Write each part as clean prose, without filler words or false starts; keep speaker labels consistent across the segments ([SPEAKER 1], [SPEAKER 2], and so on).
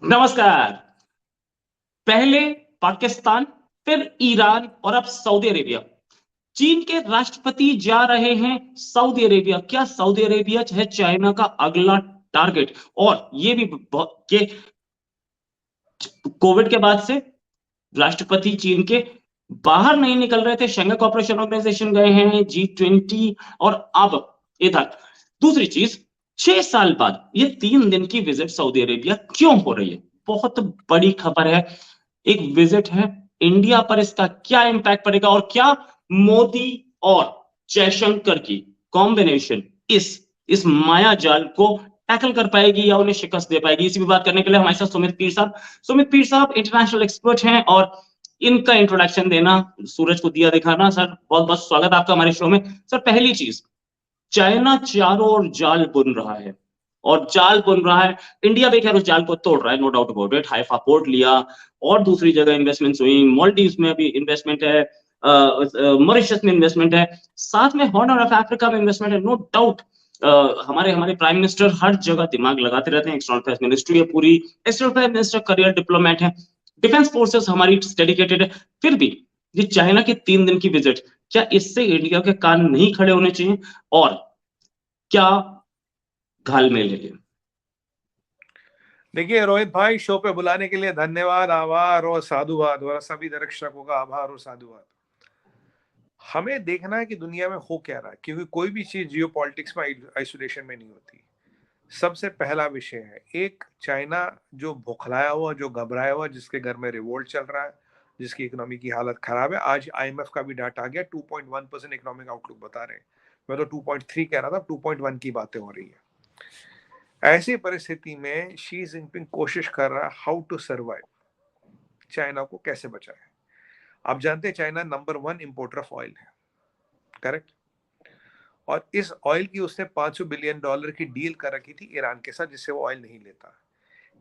[SPEAKER 1] नमस्कार। पहले पाकिस्तान, फिर ईरान और अब सऊदी अरेबिया। चीन के राष्ट्रपति जा रहे हैं सऊदी अरेबिया। क्या सऊदी अरेबिया है चाइना का अगला टारगेट? और ये भी कि कोविड के बाद से राष्ट्रपति चीन के बाहर नहीं निकल रहे थे, शंघाई कॉर्पोरेशन ऑर्गेनाइजेशन गए हैं, G20, और अब इधर दूसरी चीज, 6 साल बाद ये 3 दिन की विजिट सऊदी अरेबिया क्यों हो रही है? बहुत बड़ी खबर है। एक विजिट है इंडिया पर, इसका क्या इंपैक्ट पड़ेगा और क्या मोदी और जयशंकर की कॉम्बिनेशन इस माया जाल को टैकल कर पाएगी या उन्हें शिकस्त दे पाएगी? इसी पर बात करने के लिए हमारे साथ सुमित पीर साहब इंटरनेशनल एक्सपर्ट हैं और इनका इंट्रोडक्शन देना, सूरज को दिया दिखाना। सर बहुत बहुत स्वागत आपका हमारे शो में। सर पहली चीज, चाइना चारों ओर जाल बुन रहा है और जाल बुन रहा है, इंडिया भी खैर उस जाल को तोड़ रहा है, no doubt about it. Haifa port लिया और दूसरी जगह इन्वेस्टमेंट्स हुई, मालदीव्स में भी इन्वेस्टमेंट है, मॉरिशस में इन्वेस्टमेंट है, साथ में हॉर्न ऑफ अफ्रीका में इन्वेस्टमेंट है, नो डाउट। हमारे हमारे प्राइम मिनिस्टर हर जगह दिमाग लगाते रहते हैं, एक्सटर्नल अफेयर्स मिनिस्ट्री है पूरी, external affairs minister career diplomat है, डिफेंस फोर्सेस हमारी डेडिकेटेड है। फिर भी ये चाइना की 3 दिन की विजिट, क्या इससे इंडिया के कान नहीं खड़े होने चाहिए? और क्या घालमेल है ये?
[SPEAKER 2] देखिए रोहित भाई, शो पे बुलाने के लिए धन्यवाद, आभार और साधुवाद, और सभी दर्शकों का आभार और साधुवाद। हमें देखना है कि दुनिया में हो क्या रहा है, क्योंकि कोई भी चीज जियो पॉलिटिक्स में आइसोलेशन में नहीं होती। सबसे पहला विषय है एक चाइना जो भुखलाया हुआ, जो घबराया हुआ, जिसके घर में रिवोल्ट चल रहा है, जिसकी इकोनॉमी की हालत खराब है। आज IMF का भी डाटा आ गया, 2.1% इकोनॉमिक आउटलुक बता रहे हैं। मैं तो 2.3 कह रहा था, 2.1 की बातें हो रही है। ऐसी परिस्थिति में शी जिनपिंग कोशिश कर रहा है हाउ टू सर्वाइव, चाइना को कैसे बचाए। आप जानते हैं China number 1 importer of oil है, करेक्ट? और इस ऑयल की उसने $500 बिलियन की डील कर रखी थी ईरान के साथ, जिससे वो ऑयल नहीं लेता।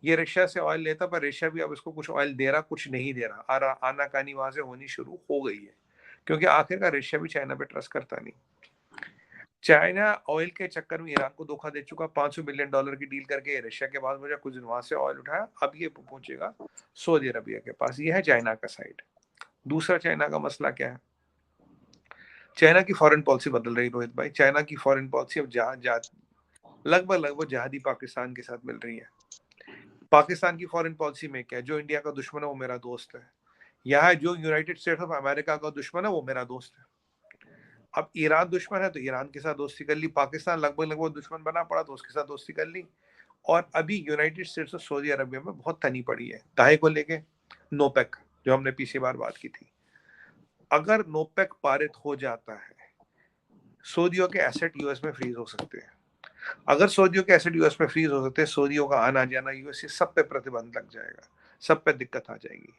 [SPEAKER 2] ये रशिया से ऑयल लेता, पर रशिया भी अब इसको कुछ ऑयल दे रहा, कुछ नहीं दे रहा। आनाकानी वहां से होनी शुरू हो गई है, क्योंकि आखिरकार रशिया भी चाइना पे ट्रस्ट करता नहीं। चाइना ऑयल के चक्कर में ईरान को धोखा दे चुका, $500 बिलियन की डील करके रशिया के पास मुझे कुछ दिन वहां से ऑयल उठाया, अब ये पहुंचेगा सऊदी अरबिया के पास। ये है चाइना का साइड। दूसरा चाइना का मसला क्या है? चाइना की फॉरेन पॉलिसी बदल रही रोहित भाई। चाइना की फॉरेन पॉलिसी अब लगभग जहादी पाकिस्तान के साथ मिल रही है। पाकिस्तान की फॉरेन पॉलिसी में क्या है? जो इंडिया का दुश्मन है वो मेरा दोस्त है, यहाँ जो यूनाइटेड स्टेट्स ऑफ अमेरिका का दुश्मन है वो मेरा दोस्त है। अब ईरान दुश्मन है तो ईरान के साथ दोस्ती कर ली, पाकिस्तान लगभग दुश्मन बना पड़ा तो उसके साथ दोस्ती कर ली। और अभी यूनाइटेड स्टेट्स और सऊदी अरबिया में बहुत तनी पड़ी है काहे को लेके? नोपेक, जो हमने पिछली बार बात की थी। अगर नोपेक पारित हो जाता है, सऊदियों के एसेट यूएस में फ्रीज हो सकते हैं। अगर सऊदियों के एसेट यूएस में फ्रीज हो सकते हैं, सऊदियों का आना जाना यूएस से सब पे प्रतिबंध लग जाएगा, सब पे दिक्कत आ जाएगी।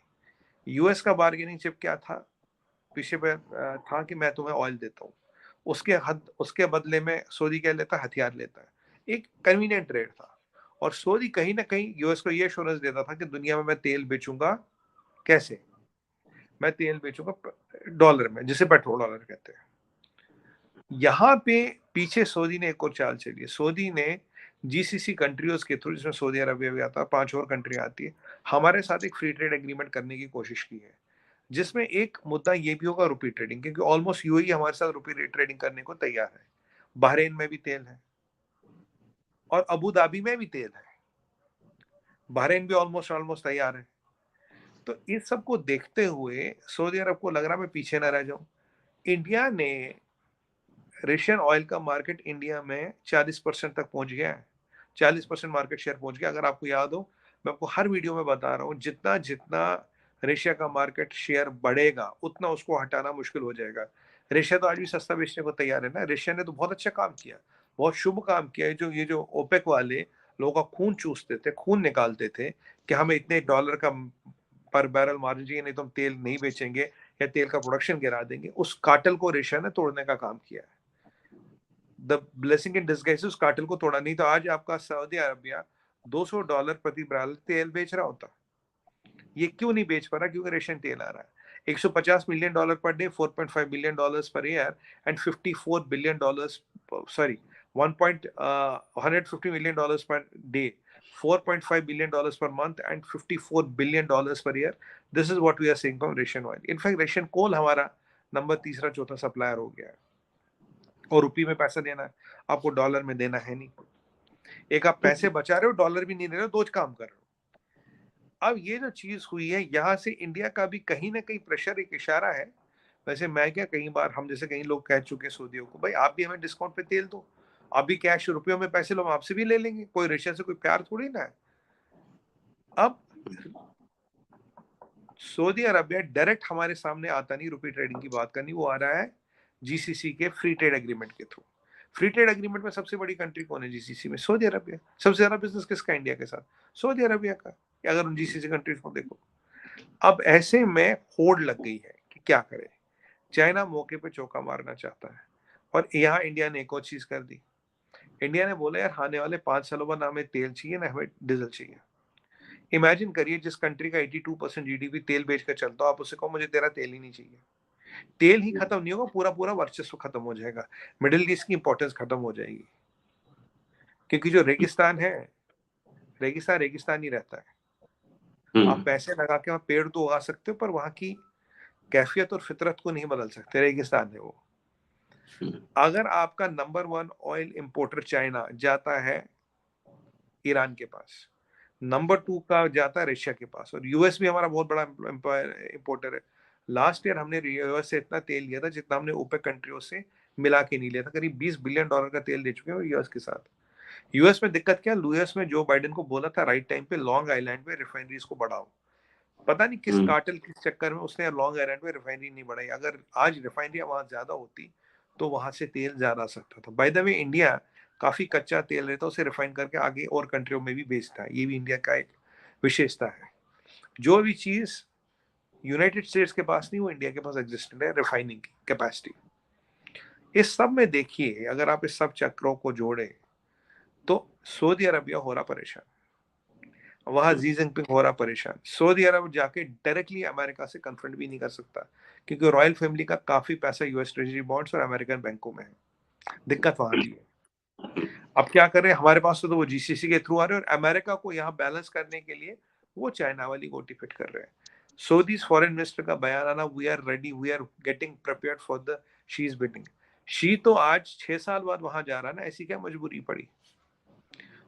[SPEAKER 2] यूएस का बार्गेनिंग चिप क्या था पीछे पे? था कि मैं तुम्हें ऑयल देता हूँ, उसके बदले में सऊदी क्या लेता है? हथियार लेता है। एक कन्वीनियंट ट्रेड था। और सऊदी कहीं ना कहीं यूएस को ये एश्योरेंस देता था कि दुनिया में मैं तेल बेचूंगा। कैसे? मैं तेल बेचूंगा डॉलर में, जिसे पेट्रोल डॉलर कहते हैं। यहाँ पे पीछे सऊदी ने एक और चाल चली है। सऊदी ने GCC कंट्रीज के थ्रू, जिसमें सऊदी अरबिया भी आता है, 5 और कंट्री आती है, हमारे साथ एक फ्री ट्रेड एग्रीमेंट करने की कोशिश की है, जिसमें एक मुद्दा ये भी होगा रुपी ट्रेडिंग, क्योंकि ऑलमोस्ट यूएई हमारे साथ रुपी ट्रेडिंग करने को तैयार है। बहरीन में भी तेल है और अबू धाबी में भी तेल है। बहरीन भी ऑलमोस्ट तैयार है। तो इस सब को देखते हुए सऊदी अरब को लग रहा मैं पीछे ना रह जाऊं। इंडिया ने रशियन ऑयल का मार्केट इंडिया में 40% तक पहुंच गया है। 40% मार्केट शेयर पहुंच गया। अगर आपको याद हो, मैं आपको हर वीडियो में बता रहा हूँ, जितना जितना रशिया का मार्केट शेयर बढ़ेगा उतना उसको हटाना मुश्किल हो जाएगा। रशिया तो आज भी सस्ता बेचने को तैयार है ना। रशिया ने तो बहुत अच्छा काम किया, बहुत शुभ काम किया है। जो ये जो ओपेक वाले लोगों का खून चूसते थे, खून निकालते थे कि हमें इतने डॉलर का पर बैरल मार्जिन चाहिए, नहीं तो हम तेल नहीं बेचेंगे या तेल का प्रोडक्शन गिरा देंगे, उस कार्टेल को रशिया ने तोड़ने का काम किया है। द ब्लेसिंग इन डिस्गाइज, उस कार्टेल को तोड़ा, नहीं तो आज आपका सऊदी अरबिया $200 प्रति बैरल तेल बेच रहा होता। ये क्यों नहीं बेच पा रहा? क्योंकि रशियन तेल आ रहा है। $150 million per day, $4.5 billion per year, and $54 billion, sorry 150 million per day $4.5 billion per month and $54 billion per year. This is what we are seeing from Russian oil. In fact, Russian coal हमारा number तीसरा चौथा supplier हो गया है, और रुपये में पैसा देना है आपको, डॉलर में देना है नहीं। एक आप पैसे बचा रहे हो, डॉलर भी नहीं दे रहे हो, दो काम कर रहे हो। अब ये जो चीज हुई है, यहाँ से इंडिया का भी कहीं ना कहीं प्रेशर, एक इशारा है। वैसे मैं क्या, कई बार हम जैसे कई लोग कह चुके हैं सऊदियों को, भाई आप भी हमें डिस्काउंट पे तेल दो, आप भी कैश रुपयों में पैसे लो, हम आपसे भी ले लेंगे, कोई रशिया से कोई प्यार थोड़ी ना है। अब सऊदी अरबिया डायरेक्ट हमारे सामने आता नहीं रुपये ट्रेडिंग की बात करनी, वो आ रहा है जीसीसी के फ्री ट्रेड एग्रीमेंट के थ्रू। फ्री ट्रेड एग्रीमेंट में सबसे बड़ी कंट्री कौन है जीसीसी में? Saudi Arabia. सबसे ज्यादा बिजनेस किसका इंडिया के साथ? सऊदी अरबिया का, अगर उन जीसीसी कंट्रीज को देखो। अब ऐसे में होड़ लग गई है कि क्या करे। चाइना मौके पे चौका मारना चाहता है, और यहाँ इंडिया ने एक और चीज कर दी। इंडिया ने बोला यार आने वाले 5 सालों बाद हमें तेल चाहिए ना हमें डीजल चाहिए। इमेजिन करिए, जिस कंट्री का 82% जीडीपी तेल बेचकर चलता हो, आप उसे कहो मुझे तेरा तेल ही नहीं चाहिए। तेल ही खत्म नहीं होगा, पूरा पूरा वर्चस्व खत्म हो जाएगा, मिडिल ईस्ट की इंपॉर्टेंस खत्म हो जाएगी। क्योंकि जो रेगिस्तान है, रेगिस्तान रेगिस्तान ही रहता है। आप पैसे लगा के वहां पेड़ तो उगा सकते हो, पर वहां की कैफियत और फितरत को नहीं बदल सकते, रेगिस्तान है वो। अगर आपका नंबर 1 ऑयल इंपोर्टर चाइना जाता है ईरान के पास, नंबर 2 का जाता है रशिया के पास, और यूएस भी हमारा बहुत बड़ा इंपोर्टर है। लास्ट ईयर हमने यूएस से इतना तेल लिया था जितना हमने ओपेक कंट्रियों से मिला के नहीं लिया था। करीब $20 बिलियन का तेल दे चुके हैं यूएस के साथ। यूएस में दिक्कत क्या, यूएस में जो बाइडेन को बोला था राइट टाइम पे, लॉन्ग आइलैंड पे रिफाइनरीज को बढ़ाओ। पता नहीं किस कार्टेल किस चक्कर में उसने लॉन्ग आइलैंड पे रिफाइनरी नहीं बढ़ाई। अगर आज रिफाइनरी वहां ज्यादा होती तो वहां से तेल ज्यादा आ सकता था। बाय द वे, इंडिया काफी कच्चा तेल रहता है, उसे रिफाइन करके आगे और कंट्रियों में भी बेचता है। ये भी इंडिया का एक विशेषता है। जो भी चीज यूनाइटेड स्टेट्स के पास नहीं, वो इंडिया के पास एग्जिस्टेंट है, रिफाइनिंग की कैपेसिटी। इस सब में देखिए, अगर आप इस सब चक्रों को जोड़े तो सऊदी अरबिया हो रहा परेशान, वहां जी जिनपिंग हो रहा परेशान। सऊदी अरब जाके डायरेक्टली अमेरिका से कन्फ्रंट भी नहीं कर सकता, क्योंकि रॉयल फैमिली का काफी पैसा यूएस ट्रेजरी बॉन्ड्स और अमेरिकन बैंकों में है। दिक्कत वहां भी है। अब क्या करें, हमारे पास तो वो जीसीसी के थ्रू आ रहे हैं, और अमेरिका को यहाँ बैलेंस करने के लिए वो चाइना वाली गोटी फिट कर रहे हैं। सऊदीज फॉरेन मिनिस्टर का बयान आना, we are ready, we are getting prepared for the Xi's bidding. Xi तो आज 6 साल बाद वहां जा रहा है ना, ऐसी क्या मजबूरी पड़ी।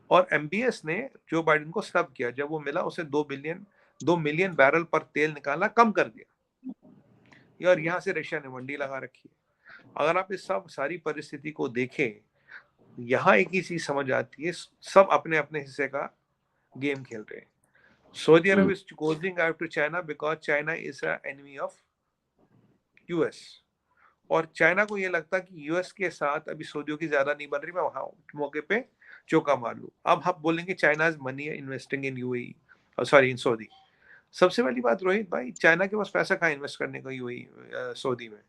[SPEAKER 2] और एमबीएस ने जो बाइडेन को स्नब किया, जब वो मिला उसे 2 मिलियन बैरल पर तेल निकालना कम कर दिया, और यहाँ से रशिया ने मंडी लगा रखी है। अगर आप इस सब सारी परिस्थिति को देखें, यहाँ एक ही चीज समझ आती है, सब अपने अपने हिस्से का गेम खेल रहे हैं। Saudi Arab is going out to China because China is a enemy of US, और चाइना को ये लगता कि यूएस के साथ अभी सऊदियों की ज्यादा नहीं बन रही, मैं वहां मौके पे चौका मार लूं। अब हम बोलेंगे China is money investing in UAE, sorry in Saudi. सबसे पहली बात रोहित भाई, चाइना के पास पैसा कहाँ इन्वेस्ट करने का यूएई सऊदी में?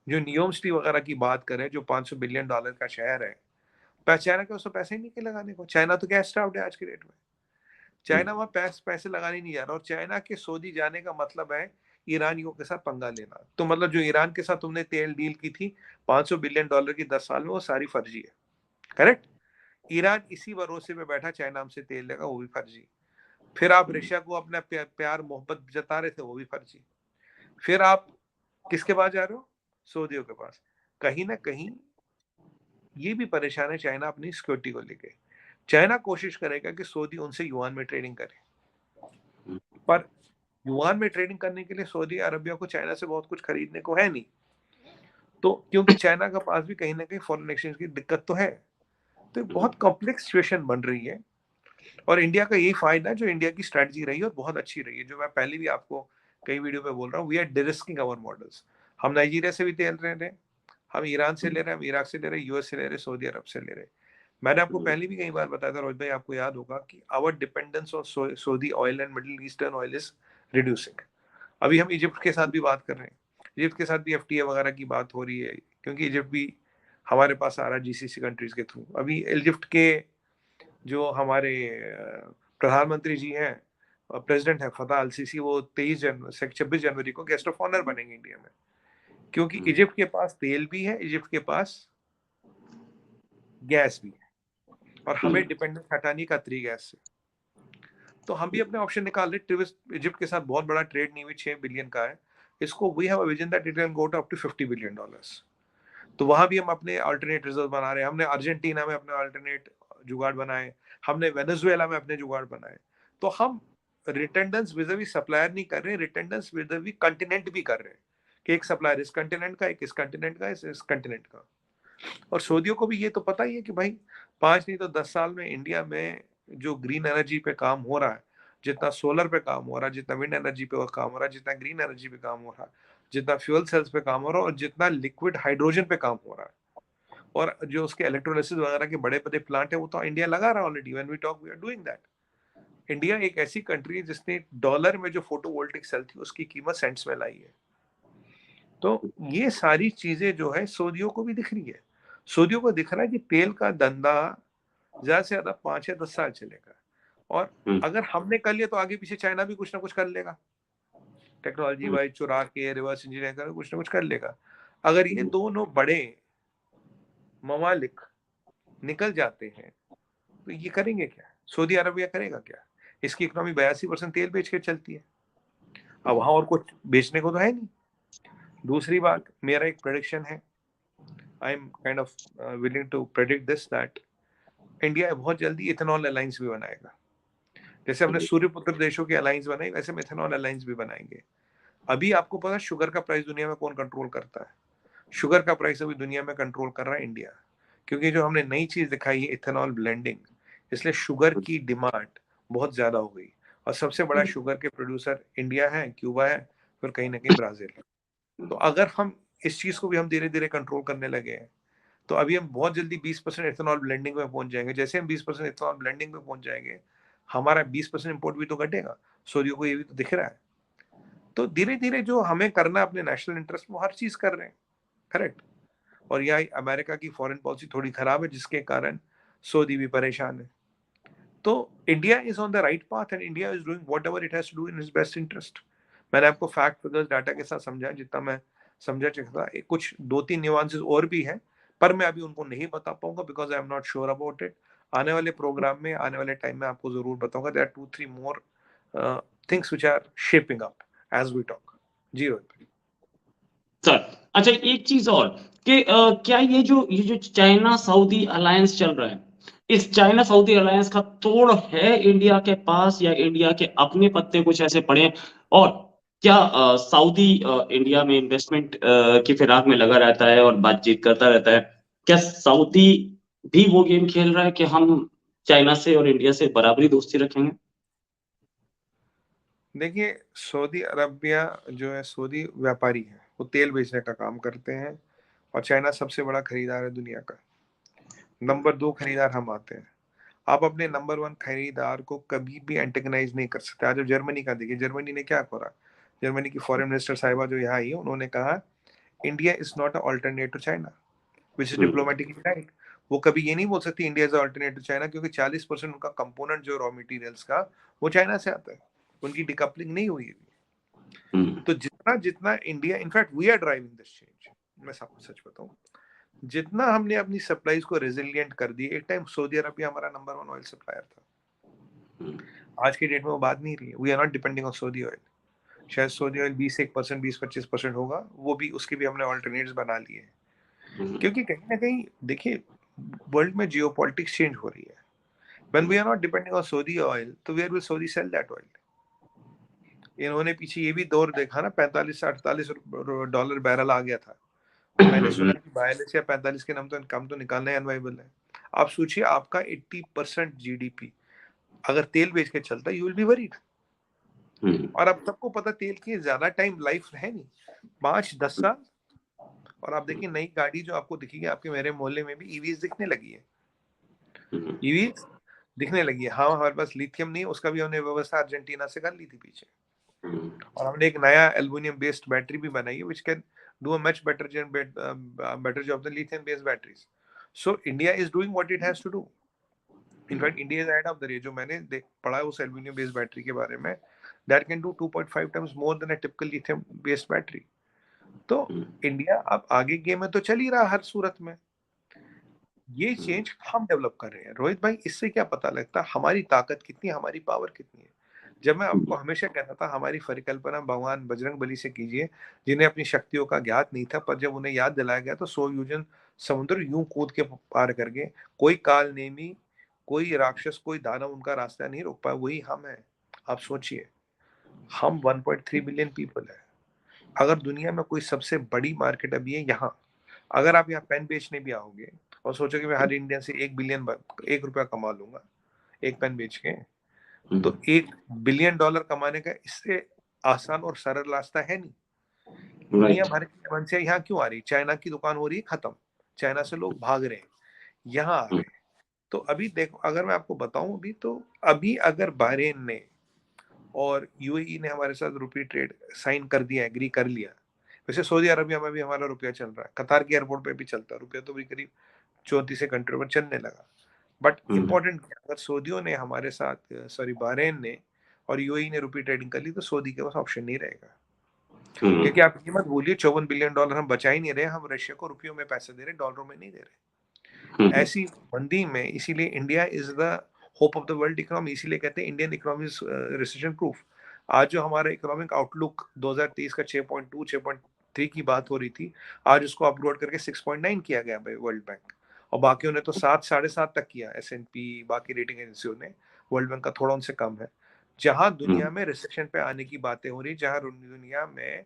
[SPEAKER 2] जो नियोम सिटी वगैरह की बात करें, जो $500 बिलियन का शहर है, चाइना के उसमें पैसे ही नहीं के लगाने को। चाइना तो कैश आउट है आज के डेट में। चाइना वहां पैसे लगाने नहीं जा रहा, और चाइना के सऊदी जाने का मतलब है ईरानियों के साथ पंगा लेना। तो मतलब जो ईरान के साथ तुमने तेल डील की थी $500 बिलियन की 10 साल में, वो सारी फर्जी है। करेक्ट। ईरान इसी भरोसे पे बैठा चाइना हमसे तेल लेगा, वो भी फर्जी। फिर आप रशिया को अपना प्यार मोहब्बत जता रहे थे, वो भी फर्जी। फिर आप किसके पास जा रहे हो? सऊदियों के पास। कहीं ना कहीं ये भी परेशान है चाइना अपनी सिक्योरिटी को लेके। चाइना कोशिश करेगा कि सऊदी उनसे युआन में ट्रेडिंग करे, पर युआन में ट्रेडिंग करने के लिए सऊदी अरबिया को चाइना से बहुत कुछ खरीदने को है नहीं। तो क्योंकि चाइना का पास भी कहीं ना कहीं फॉरेन एक्सचेंज की दिक्कत तो है, तो बहुत कॉम्प्लेक्स सिचुएशन बन रही है। और इंडिया का यही फायदा है, जो इंडिया की स्ट्रेटजी रही है और बहुत अच्छी रही है, जो मैं पहले भी आपको कई वीडियो पे बोल रहा हूँ, वी आर डिरिस्किंग आवर मॉडल्स। हम नाइजीरिया से भी तेल ले रहे हैं, हम ईरान से ले रहे हैं, हम इराक से ले रहे हैं, यूएस से ले रहे हैं, सऊदी अरब से ले रहे हैं। मैंने आपको पहले भी कई बार बताया था रोहित भाई, आपको याद होगा कि our dependence on Saudi oil and Middle Eastern oil is reducing. अभी हम इजिप्ट के साथ भी बात कर रहे हैं, इजिप्ट के साथ भी एफटीए वगैरह की बात हो रही है, क्योंकि इजिप्ट भी हमारे पास आ रहा है जीसीसी कंट्रीज के थ्रू। अभी इजिप्ट के जो हमारे प्रधानमंत्री जी हैं, प्रेसिडेंट है फतह अल सीसी, वो 26 जनवरी को गेस्ट ऑफ ऑनर बनेंगे इंडिया में, क्योंकि इजिप्ट के पास तेल भी है, इजिप्ट के पास गैस भी है, और हमें डिपेंडेंस हटानी कतरी गैस से। तो हम भी अपने ऑप्शन निकाल रहे। इजिप्ट के साथ बहुत बड़ा ट्रेड नहीं हुई, 6 बिलियन का है इसको। We have a vision that it can go to up to $50 billion. तो वहां भी हम अपने अल्टरनेट रिजर्व बना रहे हैं। हमने अर्जेंटीना में अपने अल्टरनेट जुगाड़ बनाए, हमने वेनेजुएला में अपने जुगाड़ बनाए। तो हम रिटेंडेंस विज़ावी सप्लायर नहीं कर रहे, रिटेंडेंस विज़ावी कंटिनेंट भी कर रहे हैं कि एक सप्लायर इस कंटिनेंट का, एक इस कंटिनेंट का, इस कंटिनेंट का। और सऊदियों को भी ये तो पता ही है कि भाई 5 नहीं तो 10 साल में इंडिया में जो ग्रीन एनर्जी पे काम हो रहा है, जितना सोलर पे काम हो रहा है, जितना विंड एनर्जी पे काम हो रहा है, जितना ग्रीन एनर्जी पे काम हो रहा है, जितना फ्यूल सेल्स पे काम हो रहा है, और जितना लिक्विड हाइड्रोजन पे काम हो रहा है, और जो उसके इलेक्ट्रोलिसिस वगैरह के बड़े बड़े प्लांट है, वो तो इंडिया लगा रहा है already. When we talk we are doing that. India एक ऐसी कंट्री है जिसने डॉलर में जो फोटोवोल्टिक सेल थी उसकी कीमत सेंट्स में लाई है। तो ये सारी चीजें जो है सऊदियों को भी दिख रही है। सऊदियों को दिख रहा है कि तेल का धंधा ज्यादा से ज्यादा 5 या 10 साल चलेगा, और अगर हमने कर लिया तो आगे पीछे चाइना भी कुछ ना कुछ कर लेगा, टेक्नोलॉजी वाइज चुरा के रिवर्स इंजीनियरिंग कर कुछ ना कुछ कर लेगा। अगर ये दोनों बड़े ममालिक निकल जाते हैं तो ये करेंगे क्या? सऊदी अरबिया करेगा क्या? इसकी इकोनॉमी 82% तेल बेच के चलती है। अब वहां और कुछ बेचने को तो है नहीं। दूसरी बात, मेरा एक प्रेडिक्शन है, I am kind of willing to predict this, that India बहुत जल्दी इथेनॉल अलायंस भी बनाएगा। जैसे हमने सूर्यपुत्र देशों की अलायंस बनाई, वैसे हम इथेनॉल अलायंस भी बनाएंगे। अभी आपको पता है शुगर का प्राइस दुनिया में कौन कंट्रोल करता है? शुगर का प्राइस अभी दुनिया में कंट्रोल कर रहा है इंडिया, क्योंकि जो हमने नई चीज दिखाई है इथेनॉल ब्लेंडिंग, इसलिए शुगर की डिमांड बहुत ज्यादा हो गई। और सबसे बड़ा शुगर के प्रोड्यूसर इंडिया है, क्यूबा है, फिर कहीं ना कहीं ब्राजील है। तो अगर हम इस चीज को भी हम धीरे धीरे कंट्रोल करने लगे हैं, तो अभी हम बहुत जल्दी 20% इथेनॉल ब्लेंडिंग में पहुंच जाएंगे। जैसे हम 20% इथेनॉल ब्लेंडिंग में पहुंच जाएंगे, हमारा 20% इंपोर्ट भी तो घटेगा। सऊदियों को ये भी तो दिख रहा है। तो धीरे धीरे जो हमें करना है अपने नेशनल इंटरेस्ट में, हर चीज कर रहे हैं। करेक्ट। और यह अमेरिका की फॉरेन पॉलिसी थोड़ी खराब है, जिसके कारण सऊदी भी परेशान है। तो India is on the right path, and India is doing whatever it has to do in his best interest. मैंने आपको फैक्ट फिगर्स डाटा के साथ समझाया जितना मैं समझा सकता। कुछ 2-3 न्यूआंसेस और भी हैं, पर मैं अभी उनको नहीं बता पाऊंगा because I am not sure about it. आने वाले प्रोग्राम में, आने वाले टाइम में आपको जरूर बताऊंगा। There are 2-3 more things which are shaping up as we talk. जी रोहित।
[SPEAKER 1] सर, अच्छा एक चीज और कि क्या ये जो चाइना सऊदी अलायंस चल रहा है, इस चाइना सऊदी अलायंस का तोड़ है इंडिया के पास, या इंडिया के अपने पत्ते कुछ ऐसे पड़े हैं? और क्या सऊदी इंडिया में इन्वेस्टमेंट की फिराक में लगा रहता है और बातचीत करता रहता है? क्या सऊदी भी वो गेम खेल रहा है कि हम चाइना से और इंडिया से बराबरी दोस्ती रखेंगे?
[SPEAKER 2] देखिए, सऊदी अरबिया जो है, सऊदी व्यापारी है, वो तेल बेचने का काम करते हैं, और चाइना सबसे बड़ा खरीदार है दुनिया का। नंबर 2 खरीदार हम आते हैं। आप अपने नंबर 1 खरीदार को कभी भी एंटेगनाइज नहीं कर सकते। आज जर्मनी का देखिए, जर्मनी ने क्या करा। जर्मनी की फॉरेन मिनिस्टर साहिबा जो यहाँ आई है, उन्होंने कहा India is not alternate to China, which is diplomatically right. वो कभी ये नहीं बोल सकती India is alternate to China, क्योंकि 40% उनका कंपोनेंट जो रॉ मटेरियल्स का, वो चाइना से आता है। उनकी डिकपलिंग नहीं हुई है। तो जितना जितना India, in fact we are driving this change. मैं सच बताऊं, जितना हमने अपनी सप्लाईज को रेजिलियंट कर दी। एक टाइम सऊदी अरबिया हमारा नंबर 1 ऑयल सप्लायर था, आज की डेट में वो बात नहीं रही। We are not depending on Saudi oil. शायद सऊदी ऑयल 20% 20-25% होगा, वो भी, उसके भी हमने ऑल्टरनेट्स बना लिए हैं। क्योंकि कहीं ना कहीं देखिए, वर्ल्ड में जियोपॉलिटिक्स चेंज हो रही है। When we are not depending on Saudi oil, तो where will Saudi sell that oil? इन्होंने पीछे ये भी दौर देखा ना, 45-48 डॉलर बैरल आ गया था। मैंने सुना कि 42 या 45 के नाम तो कम तो निकालना ही अनवाइबल है। आप सोचिए, आपका 80% जीडीपी अगर तेल बेच के चलता है, यू विल बी वरीड। और अब सबको पता तेल की ज्यादा टाइम लाइफ है नहीं, 5-10 साल। और आप देखिए, नई गाड़ी जो आपको दिखेगी, आपके मेरे मोहल्ले में भी ईवीज दिखने लगी है। ईवीज दिखने लगी है। हाँ, हमारे पास लिथियम नहीं, उसका भी हमने व्यवस्था अर्जेंटीना से कर ली थी पीछे। और हमने एक नया एल्युमिनियम बेस्ड बैटरी भी बनाई है, which can do a much better job than lithium based batteries. So India is doing what it has to do. In fact India is ahead of the rate। जो मैंने पढ़ा है उस एल्युमिनियम बेस्ड बैटरी के बारे में, that can do 2.5 times more than a typical lithium based battery. तो India अब आगे गेम में तो चल ही रहा हर सूरत में। ये चेंज हम डेवलप कर रहे हैं रोहित भाई। इससे क्या पता लगता है हमारी ताकत कितनी है, हमारी पावर कितनी है। जब मैं आपको हमेशा कहता था हमारी परिकल्पना भगवान बजरंग बली से कीजिए, जिन्हें अपनी शक्तियों का ज्ञात नहीं था, पर जब उन्हें याद दिलाया गया तो 100 योजन समुद्र यूं कूद के पार कर गए। कोई काल नेमी, कोई राक्षस, कोई दानव उनका रास्ता नहीं रोक पाया। वही हम है। आप सोचिए, हम 1.3 बिलियन पीपल है। अगर दुनिया में कोई सबसे बड़ी मार्केट अभी है यहाँ, अगर आप यहाँ पेन बेचने भी आओगे और सोचोगे मैं हर इंडियन से 1 बिलियन 1 रुपया कमा लूंगा एक पेन बेच के, तो 1 बिलियन डॉलर कमाने का इससे आसान और सरल रास्ता है नहीं। दुनिया
[SPEAKER 1] राइट।
[SPEAKER 2] भर की समस्या यहाँ क्यों आ रही? चाइना की दुकान हो रही है खत्म, चाइना से लोग भाग रहे हैं, यहाँ आ रहे हैं। तो अभी देखो, अगर मैं आपको बताऊं, अभी तो अभी अगर बहरीन ने और यूएई ने हमारे साथ रुपी ट्रेड साइन कर दिया, एग्री कर लिया। वैसे सऊदी अरबिया में भी हमारा रुपया चल रहा है, कतार के एयरपोर्ट पे भी चलता है रुपया, तो भी करीब 34 कंट्री पर चलने लगा। बट इम्पोर्टेंट, अगर सऊदियों ने हमारे साथ, सॉरी बहरीन ने और यूएई ने रुपी ट्रेडिंग कर ली, तो सऊदी के पास ऑप्शन नहीं रहेगा। क्योंकि आप ये मत भूलिए, 54 बिलियन डॉलर हम बचा ही नहीं रहे, हम रशिया को रुपयों में पैसे दे रहे, डॉलरों में नहीं दे रहे। ऐसी मंदी में इसीलिए India is the hope of the world economy. इसीलिए कहते हैं Indian economy is recession proof. आज जो हमारा इकोनॉमिक आउटलुक 2023 का 6.2 6.3 की बात हो रही थी, आज उसको अपग्रेड करके 6.9 किया गया भाई वर्ल्ड बैंक, और बाकियों ने तो 7 7.5 तक किया, S&P बाकी रेटिंग एजेंसियों ने। वर्ल्ड बैंक का थोड़ा उनसे कम है। जहां दुनिया में रिसेशन पे आने की बातें हो रही, जहां दुनिया में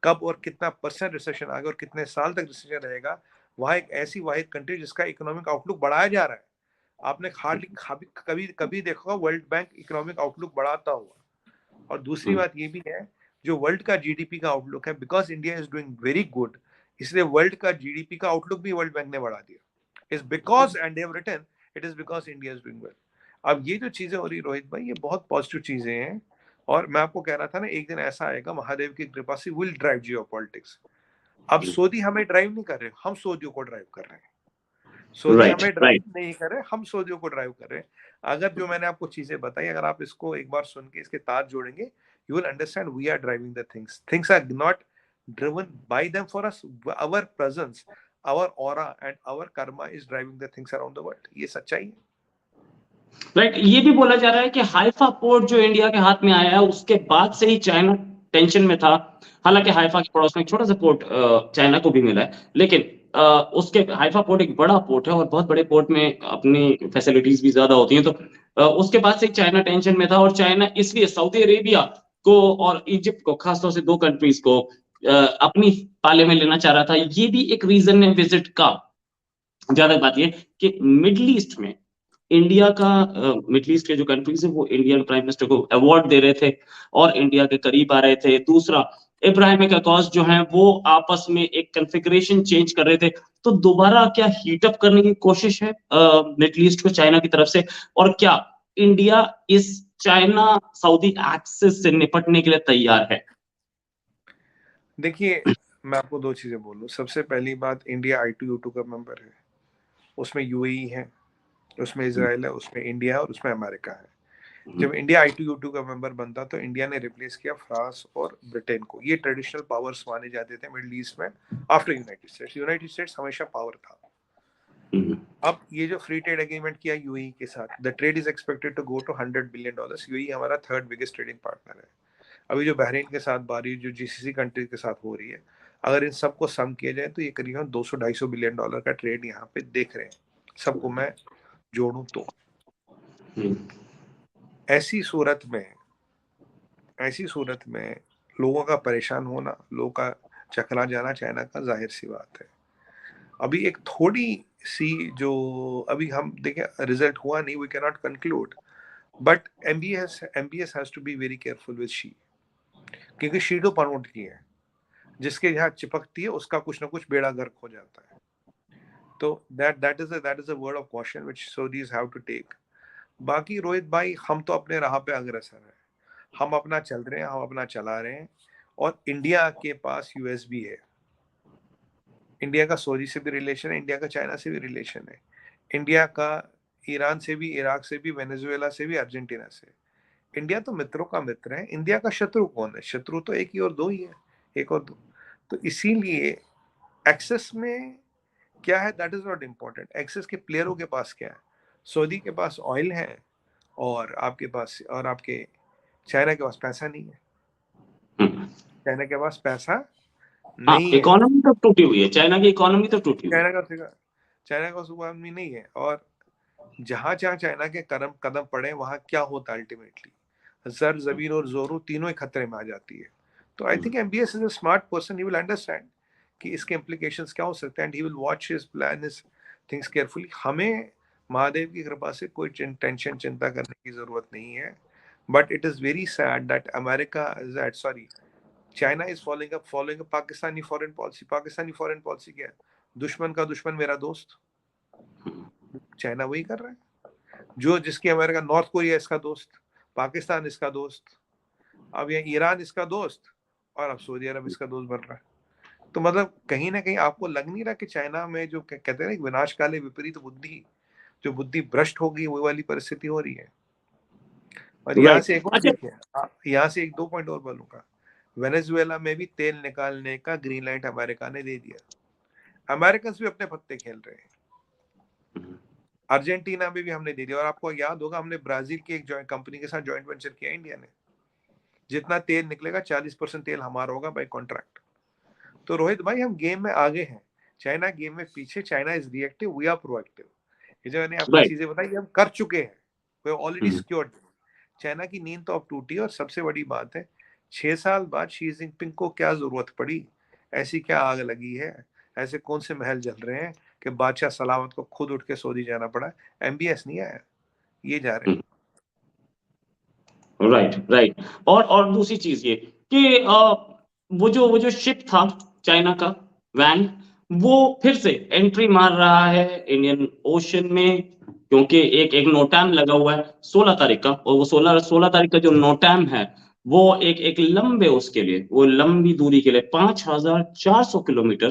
[SPEAKER 2] कब और कितना % रिसेशन आएगा और कितने साल तक रिसेशन रहेगा, वहां एक ऐसी वाहिद कंट्री जिसका इकोनॉमिक आउटलुक बढ़ाया जा रहा है। आपने हार्डली कभी कभी देखा वर्ल्ड बैंक इकोनॉमिक आउटलुक बढ़ाता हुआ। और दूसरी बात ये भी है, जो वर्ल्ड का जीडीपी का आउटलुक है, because India is doing very good, इसलिए वर्ल्ड का जीडीपी का आउटलुक भी वर्ल्ड बैंक ने बढ़ा दिया। Is because and they have written it is because India is doing well. अब ये जो चीजें हो रही रोहित भाई, ये बहुत पॉजिटिव चीजें हैं। और मैं आपको कह रहा था ना, एक दिन ऐसा आएगा महादेव की कृपा से विल ड्राइव जियो पॉलिटिक्स। अब सऊदी हमें ड्राइव नहीं कर रहे, हम सऊदियों को ड्राइव कर रहे हैं। Saudi
[SPEAKER 1] right.
[SPEAKER 2] हमें ड्राइव
[SPEAKER 1] राइट।
[SPEAKER 2] नहीं कर रहे, हम सऊदियों को ड्राइव कर रहे हैं। अगर जो मैंने आपको चीजें बताई, अगर आप इसको एक बार सुन के इसके तार जोड़ेंगे, you will understand we are driving the things. Things are not driven by them for us, our presence, our aura and our karma is driving the things around the world. ये सच्चाई है।
[SPEAKER 1] राइट। ये भी बोला जा रहा है कि हाइफा पोर्ट जो इंडिया के हाथ में आया है उसके बाद से ही चाइना टेंशन में था। हालांकि हाइफा के पड़ोस में एक छोटा सा पोर्ट चाइना को भी मिला है, लेकिन उसके हाइफा पोर्ट एक बड़ा पोर्ट है और बहुत बड़े पोर्ट में अपनी फैसिलिटीज भी ज्यादा होती हैं, तो उसके बाद से चाइना टेंशन में था। और चाइना इसलिए सऊदी अरेबिया को और इजिप्ट को, खासतौर से दो कंट्रीज को अपनी पाले में लेना चाह रहा था। ये भी एक रीजन है विजिट का। ज्यादा बात ये कि मिडल ईस्ट में इंडिया का, मिडिल ईस्ट के जो कंट्रीज है वो इंडियन प्राइम मिनिस्टर को अवार्ड दे रहे थे और इंडिया के करीब आ रहे थे। दूसरा, इब्राहिम अकॉस जो हैं वो आपस में एक कॉन्फ़िगरेशन चेंज कर रहे थे। तो दोबारा क्या हीट अप करने की कोशिश है मिडिल ईस्ट को चाइना की तरफ से? और क्या इंडिया इस चाइना सऊदी एक्सिस से निपटने के लिए तैयार है?
[SPEAKER 2] देखिए, मैं आपको दो चीजें बोलूं। सबसे पहली बात, इंडिया I2U2 का मेंबर है, उसमें यूएई है, उसमें इसराइल है, उसमें इंडिया है और उसमें अमेरिका है। जब इंडिया I2U2 का मेंबर बनता तो इंडिया ने रिप्लेस किया फ्रांस और ब्रिटेन को। ये ट्रेडिशनल पावर्स माने जाते थे मिडिल ईस्ट में after United States. United States हमेशा पावर था। अब ये जो फ्री ट्रेड एग्रीमेंट किया यूएई के साथ, the trade is expected to go to $100 billion. UAE हमारा 3rd बिगेस्ट ट्रेडिंग पार्टनर है। अभी जो बहरीन के साथ बारी जो जीसीसी कंट्री के साथ हो रही है, अगर इन सबको सम किया जाए तो ये करीबन 200-250 बिलियन डॉलर का ट्रेड यहाँ पे देख रहे हैं, सबको मैं जोड़ूं तो। ऐसी सूरत में लोगों का परेशान होना, लोगों का चकरा जाना चाइना का, जाहिर सी बात है। अभी एक थोड़ी सी जो अभी हम देखें, रिजल्ट हुआ नहीं, we can not conclude, but MBS has to be very careful with Xi, क्योंकि शी तो प्रमोट की है, जिसके यहाँ चिपकती है उसका कुछ ना कुछ बेड़ा गर्क हो जाता है। तो that is a word of caution which Saudis have to take. बाकी रोहित भाई, हम तो अपने राह पे अग्रसर है, हम अपना चल रहे हैं, हम अपना चला रहे हैं। और इंडिया के पास यूएस भी है। इंडिया का सऊदी से भी रिलेशन है, इंडिया का चाइना से भी रिलेशन है, इंडिया का ईरान से भी, इराक से भी, वेनेजुएला से भी, अर्जेंटीना से। इंडिया तो मित्रों का मित्र है। इंडिया का शत्रु कौन है? शत्रु तो एक ही और दो ही है, एक और दो। तो इसीलिए एक्सेस में क्या है that is not important, access के प्लेयरों के पास क्या है, सऊदी के पास ऑयल है और आपके पास और आपके चाइना के पास पैसा नहीं है,
[SPEAKER 1] हम्म।
[SPEAKER 2] चाइना के पास पैसा
[SPEAKER 1] हाँ,
[SPEAKER 2] नहीं है,
[SPEAKER 1] इकोनॉमी तो टूटी हुई है, चाइना की इकोनॉमी तो टूटी हुई है।
[SPEAKER 2] चाइना का सुपर आदमी नहीं है। और जहां जहां चाइना के कदम कदम पड़े वहां क्या होता है अल्टीमेटली, जर जमीन और जोरू तीनों ही खतरे में आ जाती है। तो I think MBS is a smart person, he will understand कि इसके इम्प्लीकेशंस क्या हो सकते हैं and he will watch his plan his things carefully. हमें महादेव की कृपा से कोई टेंशन चिंता करने की जरूरत नहीं है, but it is very sad that America is that sorry China is following Pakistani foreign policy. Pakistani foreign policy क्या है, दुश्मन का दुश्मन मेरा दोस्त, चाइना वही कर रहा है। जो जिसकी अमेरिका, नॉर्थ कोरिया इसका दोस्त, पाकिस्तान इसका दोस्त, अब ये ईरान इसका दोस्त, और अब सऊदी अरब इसका दोस्त बन रहा है। तो मतलब कहीं ना कहीं आपको लग नहीं रहा कि चाइना में जो कहते हैं ना विनाशकाले विपरीत बुद्धि, जो बुद्धि भ्रष्ट होगी वो वाली परिस्थिति हो रही है। और यहाँ से
[SPEAKER 1] राइट।
[SPEAKER 2] एक और
[SPEAKER 1] अच्छा।
[SPEAKER 2] देखिए, यहाँ से एक दो पॉइंट और बोलूंगा। वेनेजुएला में भी तेल निकालने का ग्रीन लाइट अमेरिका ने दे दिया, अमेरिकन भी अपने पत्ते खेल रहे हैं। अर्जेंटीना में भी हमने दे दिया, और आपको याद होगा हमने ब्राजील की एक जॉइंट कंपनी के साथ जॉइंट वेंचर किया इंडिया ने, जितना तेल निकलेगा 40% तेल हमारा होगा बाय कॉन्ट्रैक्ट। तो रोहित भाई हम गेम में आगे हैं, चाइना गेम में पीछे, China is reactive, we are proactive. ये जो मैंने आपको
[SPEAKER 1] राइट।
[SPEAKER 2] चीजें बताई हम कर चुके हैं, वी ऑलरेडी सिक्योर्ड। चाइना की नींद तो अब टूटी, और सबसे बड़ी बात है 6 साल बाद शी जिनपिंग को क्या जरूरत पड़ी, ऐसी क्या आग लगी है, ऐसे कौन से महल जल रहे हैं कि बादशाह सलामत को खुद उठ के सऊदी जाना पड़ा। एमबीएस नहीं आया, ये जा रहे हैं।
[SPEAKER 1] Right, right. और दूसरी चीज ये कि वो जो शिप था चाइना का, वैन, वो फिर से एंट्री मार रहा है इंडियन ओशन में, क्योंकि एक नोटैम लगा हुआ है 16 तारीख का, और वो 16 तारीख का जो नोटैम है वो एक लंबे, उसके लिए, वो लंबी दूरी के लिए 5,400 किलोमीटर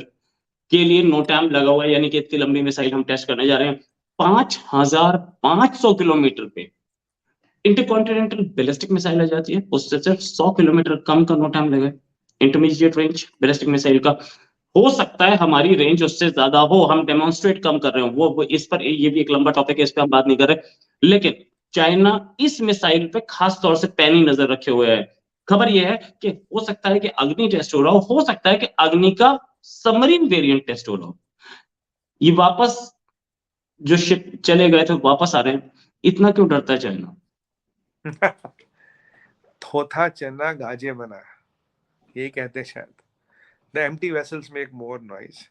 [SPEAKER 1] के लिए नोटैम लगा हुआ है, यानी कि इतनी लंबी मिसाइल हम टेस्ट करने जा रहे हैं 5,500 किलोमीटर पे। इंटरकॉन्टिनेंटल बैलिस्टिक मिसाइल आ जाती है, उससे सिर्फ 100 किलोमीटर कम का नो टाइम लगे। इंटरमीडिएट रेंज बैलिस्टिक मिसाइल का हो सकता है हमारी रेंज उससे ज्यादा हो, हम डेमोन्स्ट्रेट कम कर रहे हो, वो इस पर, ये भी एक लंबा टॉपिक है, इस पर हम बात नहीं कर रहे। लेकिन चाइना इस मिसाइल पे खास तौर से पैनी नजर रखे हुए है। खबर यह है कि हो सकता है कि अग्नि टेस्ट हो रहा हो सकता है कि अग्नि का सबमरीन वेरिएंट टेस्ट हो रहा हो। ये वापस जो शिप चले गए थे वापस आ रहे हैं, इतना क्यों डरता है चाइना?
[SPEAKER 2] थोथा चना गाजे बना, यही कहते हैं शायद। The empty vessels make more noise.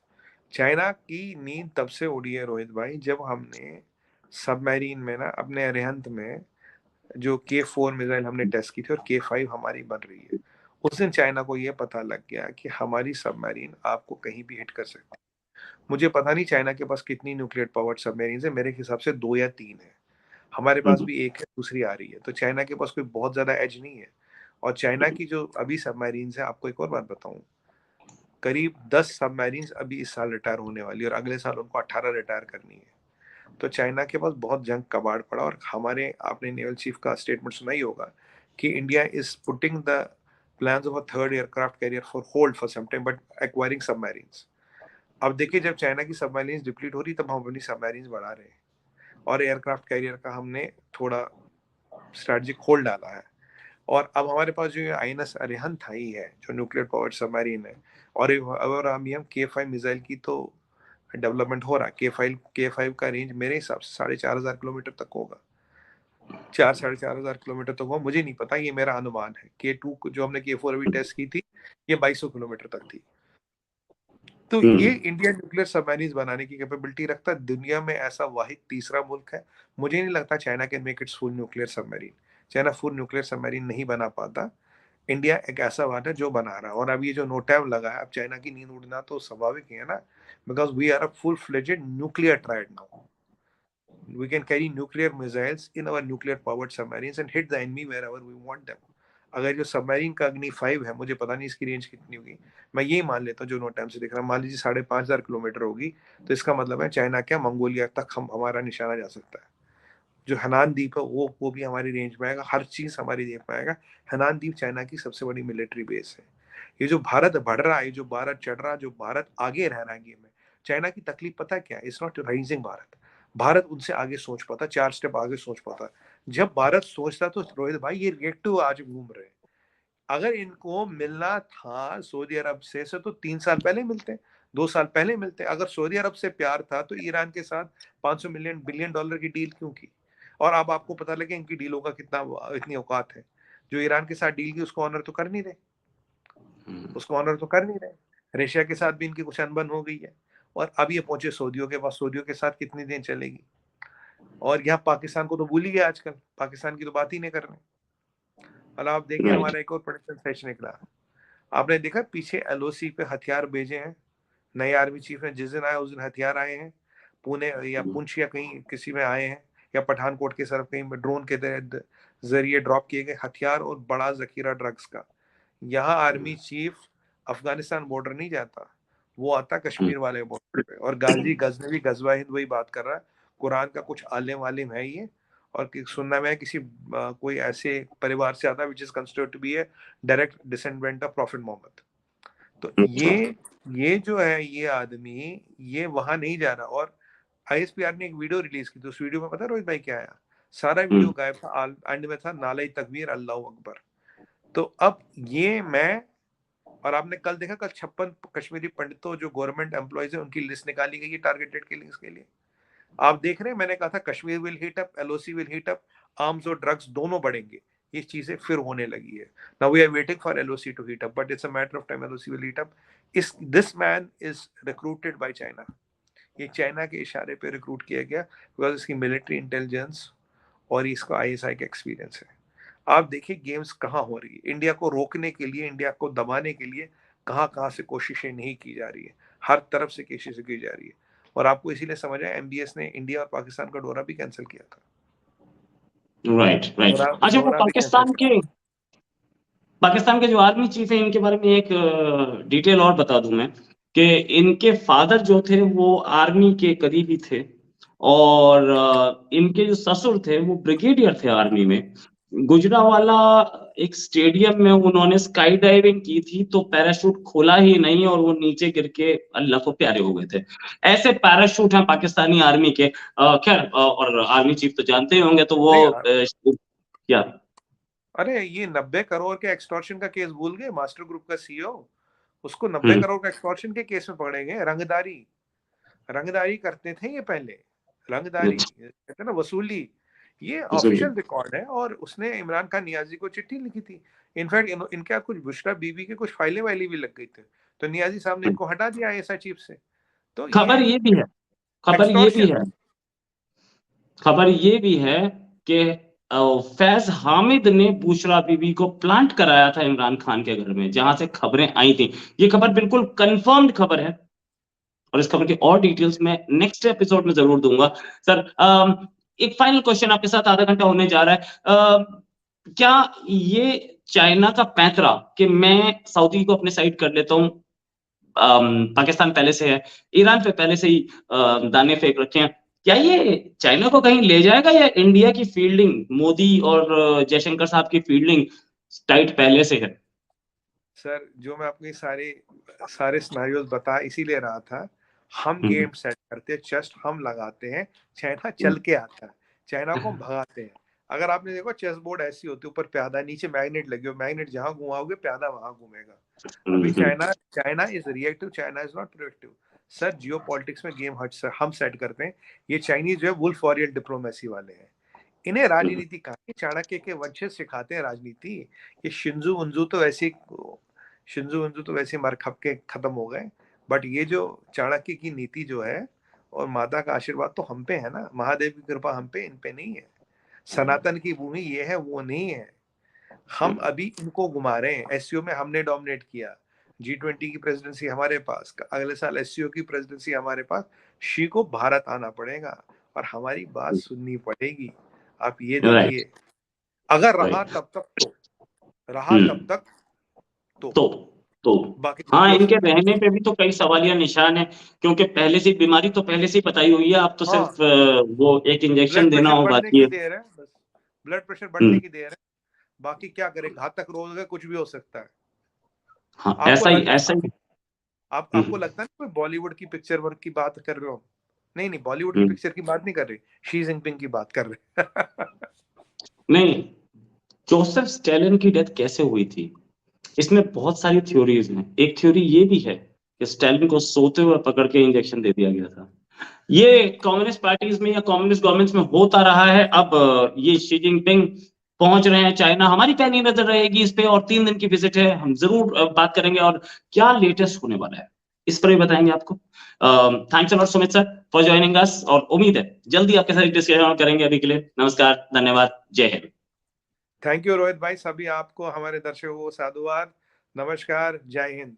[SPEAKER 2] China की नींद तब से उड़ी है रोहित भाई, जब हमने सबमरीन में ना अपने अरिहंत में जो K4 मिसाइल हमने टेस्ट की थी और K5 हमारी बन रही है, उस दिन चाइना को यह पता लग गया कि हमारी सबमरीन आपको कहीं भी हिट कर सकती है। मुझे पता नहीं चाइना के पास कितनी न्यूक्लियर पावर्ड सबमरीन है, मेरे हिसाब से 2 या 3 है। हमारे पास भी एक है, दूसरी आ रही है, तो चाइना के पास कोई बहुत ज्यादा एज नहीं है। और चाइना की जो अभी सबमरीन है, आपको एक और बात बताऊं, करीब 10 सबमरीन अभी इस साल रिटायर होने वाली है, और अगले साल उनको 18 रिटायर करनी है। तो चाइना के पास बहुत जंग कबाड़ पड़ा। और हमारे, आपने नेवल चीफ का स्टेटमेंट सुना ही होगा कि India is putting the plans of a third aircraft carrier for hold for some time but acquiring submarines. अब देखिए जब चाइना की सबमरीन्स डिप्लीट हो रही तब हम अपनी सबमरीन्स बढ़ा रहे हैं, और एयरक्राफ्ट कैरियर का हमने थोड़ा स्ट्रेटजिक होल्ड डाला है। और अब हमारे पास जो आईएनएस अरिहंत आई है जो न्यूक्लियर पावर्ड सबमरीन है, और हम K5 मिसाइल की तो डेवलपमेंट हो रहा है। K5 का रेंज मेरे हिसाब से 4,500 किलोमीटर तक होगा, 4,000-4,500 किलोमीटर तक होगा, मुझे नहीं पता, ये मेरा अनुमान है। K2 जो हमने K4 अभी टेस्ट की थी, ये 2,200 किलोमीटर तक थी। तो ये इंडिया न्यूक्लियर सबमरीन बनाने की कैपेबिलिटी रखता है, दुनिया में ऐसा वाहिद तीसरा मुल्क है। मुझे नहीं लगता China can make it's full nuclear submarine, China full nuclear submarine नहीं बना पाता। इंडिया एक ऐसा बात है जो बना रहा है। और अब ये जो नोटैम लगा है, अब चाइना की नींद उड़ना तो स्वाभाविक है ना, because we are a full fledged nuclear triad now. We can carry nuclear missiles in our nuclear powered submarines and hit the enemy wherever we want them. अगर जो सबमरीन का अग्नि 5 है, मुझे पता नहीं इसकी रेंज कितनी होगी, मैं ये मान लेता हूँ जो नोट टाइम से दिख रहा है, मान लीजिए 5,500 किलोमीटर होगी, तो इसका मतलब है चाइना क्या मंगोलिया तक हम हमारा निशाना जा सकता है। जो हनान द्वीप है वो भी हमारी रेंज में आएगा, हर चीज हमारी रेंज में आएगा। हनान द्वीप चाइना की सबसे बड़ी मिलिट्री बेस है। ये जो भारत बढ़ रहा है, जो भारत चढ़ रहा है, जो भारत आगे रह रहा है गेम में, चाइना की तकलीफ पता क्या है? It's not rising Bharat. Bharat उनसे आगे सोच पाता, 4 स्टेप आगे सोच पाता। जब भारत सोचता तो रोहित भाई ये रिएक्टिव आज घूम रहे हैं। अगर इनको मिलना था सऊदी अरब से तो 3 साल पहले मिलते, 2 साल पहले मिलते। अगर सऊदी अरब से प्यार था तो ईरान के साथ 500 बिलियन डॉलर की डील क्यों की? और अब आपको पता लगे इनकी डीलों का इतनी औकात है। जो ईरान के साथ डील की उसको ऑनर तो कर नहीं रहे, उसको ऑनर तो कर नहीं रहे। रशिया के साथ भी इनकी कुछ अनबन हो गई है और अब ये पहुंचे सऊदियों के पास। सऊदियों के साथ कितनी देर चलेगी? और यहाँ पाकिस्तान को तो भूल ही गया आजकल, पाकिस्तान की तो बात ही नहीं कर रहे। और आप देखिए
[SPEAKER 1] राइट।
[SPEAKER 2] हमारा एक और प्रोडक्शन सेश निकला, आपने देखा पीछे एलओसी पे हथियार भेजे हैं नए आर्मी चीफ ने। जिस दिन आए उस दिन हथियार आए हैं, पुणे या पुंछ या कहीं किसी में आए हैं, या पठानकोट के तरफ कहीं ड्रोन के जरिए ड्रॉप किए गए हथियार और बड़ा जखीरा ड्रग्स का। यहाँ आर्मी चीफ अफगानिस्तान बॉर्डर नहीं जाता, वो आता कश्मीर वाले बॉर्डर पे। और गाजी गजनवी गजवा हिंद वही बात कर रहा है, कुरान का कुछ आलिम वालिम है ये, और सुनना में किसी कोई ऐसे परिवार से आता which is considered to be a direct descendant of prophet Mohammed. तो ये जो है ये आदमी ये वहां नहीं जा रहा। और आईएसपीआर ने एक वीडियो रिलीज की, तो उस वीडियो में पता रोहित भाई क्या आया? सारा वीडियो गायब था, एंड में था नाले तकबीर अल्लाह अकबर। तो अब ये मैं और आपने कल देखा, कल 56 कश्मीरी पंडितों जो गवर्नमेंट एम्प्लॉयज है उनकी लिस्ट निकाली गई है टारगेटेड किलिंग्स के लिए। आप देख रहे हैं, मैंने कहा था Kashmir will heat up, LOC will heat up, arms और ड्रग्स दोनों बढ़ेंगे। ये चीजें फिर होने लगी है। Now we are waiting for LOC to heat up, but it's a matter of time LOC will heat up. This man is recruited by China. ये चाइना के इशारे पे रिक्रूट किया गया बिकॉज इसकी मिलिट्री इंटेलिजेंस और इसका आईएसआई का एक्सपीरियंस है। आप देखिए गेम्स कहाँ हो रही है। इंडिया को रोकने के लिए, इंडिया को दबाने के लिए कहाँ कहाँ से कोशिशें नहीं की जा रही है, हर तरफ से कोशिशें की जा रही है। और आपको इसीलिए समझ आया एमबीएस ने इंडिया और पाकिस्तान का दौरा भी कैंसिल किया था।
[SPEAKER 1] Right right. अच्छा, वो
[SPEAKER 2] दौरा भी कैंसिल किया।
[SPEAKER 1] पाकिस्तान के जो आर्मी चीफ है इनके बारे में एक डिटेल और बता दूं मैं कि इनके फादर जो थे वो आर्मी के करीबी थे, और इनके जो ससुर थे वो ब्रिगेडियर थे आर्मी में। गुजरावाला एक स्टेडियम में उन्होंने स्काई डाइविंग की थी, तो पैराशूट खोला ही नहीं और वो नीचे गिर के अल्लाह को प्यारे हो गए थे। ऐसे पैराशूट हैं पाकिस्तानी आर्मी के। खैर, और आर्मी चीफ तो जानते ही होंगे, तो वो
[SPEAKER 2] नहीं यार,
[SPEAKER 1] क्या
[SPEAKER 2] अरे ये 90 करोड़ के एक्सटॉर्शन का केस भूल गए? मास्टर ग्रुप का सीईओ, उसको 90 करोड़ का एक्सटॉर्शन के केस में पकड़े गए। रंगदारी करते थे ये पहले, रंगदारी कहते हैं ना, वसूली। ये ऑफिशियल रिकॉर्ड है। और उसने इमरान खान नियाजी को चिट्ठी लिखी थी। इनफैक्ट इनके कुछ बुशरा बीबी के कुछ फाइलें वाइलें भी लग गई थी, तो नियाजी साहब ने इनको हटा दिया आईएसआई चीफ से। तो
[SPEAKER 1] खबर ये भी है, खबर ये भी है, खबर ये भी है कि फैज हामिद ने बुशरा बीबी को प्लांट कराया था इमरान खान के घर में, जहां से खबरें आई थी। ये खबर बिल्कुल कंफर्म्ड खबर है, और इस खबर की और डिटेल्स मैं नेक्स्ट एपिसोड में जरूर दूंगा। सर, एक फाइनल क्वेश्चन आपके साथ, आधा घंटा होने जा रहा है। क्या ये चाइना का पैंतरा कि मैं सऊदी को अपने साइड कर लेता हूं, पाकिस्तान पहले से है, ईरान पे पहले से ही दाने फेंक रखे हैं, क्या ये चाइना को कहीं ले जाएगा, या इंडिया की फील्डिंग, मोदी और जयशंकर साहब की फील्डिंग टाइट पहले से है?
[SPEAKER 2] सर, जो मैं अपनी सारे सिनेरियोस बता इसीलिए रहा था, हम गेम सेट करते, चेस्ट हम लगाते हैं, चाइना चल के आता है, चाइना को हम भगाते हैं। अगर आपने देखो चेस बोर्ड ऐसी होती है, ऊपर प्यादा, नीचे मैग्नेट लगे हो, मैग्नेट जहां घुमाओगे प्यादा वहां घूमेगा। अभी China is reactive, China is not proactive. Sir, geopolitics में गेम हम सेट करते हैं। ये चाइनीज जो है वुल्फ वॉरियर डिप्लोमेसी वाले हैं। इन्हें राजनीति कहा, चाणक्य के वंशज सिखाते हैं राजनीति। ये शिंजू उंजू तो वैसे मर खप के खत्म हो गए। बट ये जो चाणक्य की नीति जो है, और माता का आशीर्वाद तो हम पे है ना, महादेव की कृपा हम पे, इन पे नहीं है। सनातन की भूमि ये है, वो नहीं है। हम अभी इनको घुमा रहे हैं। एससीओ में हमने डोमिनेट किया, G20 की प्रेसिडेंसी हमारे पास, अगले साल एससीओ की प्रेसिडेंसी हमारे पास। शी को भारत आना पड़ेगा और हमारी बात सुननी पड़ेगी। आप ये देखिए, अगर रहा तब तक
[SPEAKER 1] तो
[SPEAKER 2] बाकी
[SPEAKER 1] हाँ, इनके रहने पे भी तो कई सवालिया निशान है, क्योंकि पहले से बीमारी तो पहले से ही बताई हुई है। अब तो सिर्फ वो एक इंजेक्शन देना हो बाकी है।
[SPEAKER 2] बस ब्लड प्रेशर बढ़ने की देर है, बाकी क्या करे, घातक रोग है, कुछ भी हो सकता है।
[SPEAKER 1] हाँ, ऐसा ही
[SPEAKER 2] आपको लगता है कोई बॉलीवुड की पिक्चर वर्क की बात कर रहे हो? नहीं, बॉलीवुड की पिक्चर की बात नहीं कर रही, शी जिनपिंग की बात कर रहे।
[SPEAKER 1] नहीं, जोसेफ स्टैलिन की डेथ कैसे हुई थी, इसमें बहुत सारी थ्योरीज हैं। एक थ्योरी ये भी है कि स्टैलिन को सोते हुए पकड़ के इंजेक्शन दे दिया गया था। ये कम्युनिस्ट पार्टीज में या कम्युनिस्ट गवर्नमेंट्स में होता रहा है। अब ये शी जिनपिंग पहुंच रहे हैं चाइना, हमारी पैनी नजर रहेगी इस पे, और 3 दिन की विजिट है, हम जरूर बात करेंगे और क्या लेटेस्ट होने वाला है इस पर भी बताएंगे आपको। Thanks a lot Sumit sir for joining us, और उम्मीद है जल्दी आपके साथ डिस्कशन करेंगे। अभी के लिए नमस्कार, धन्यवाद, जय हिंद।
[SPEAKER 2] थैंक यू रोहित भाई, सभी आपको, हमारे दर्शकों को साधुवाद, नमस्कार, जय हिंद।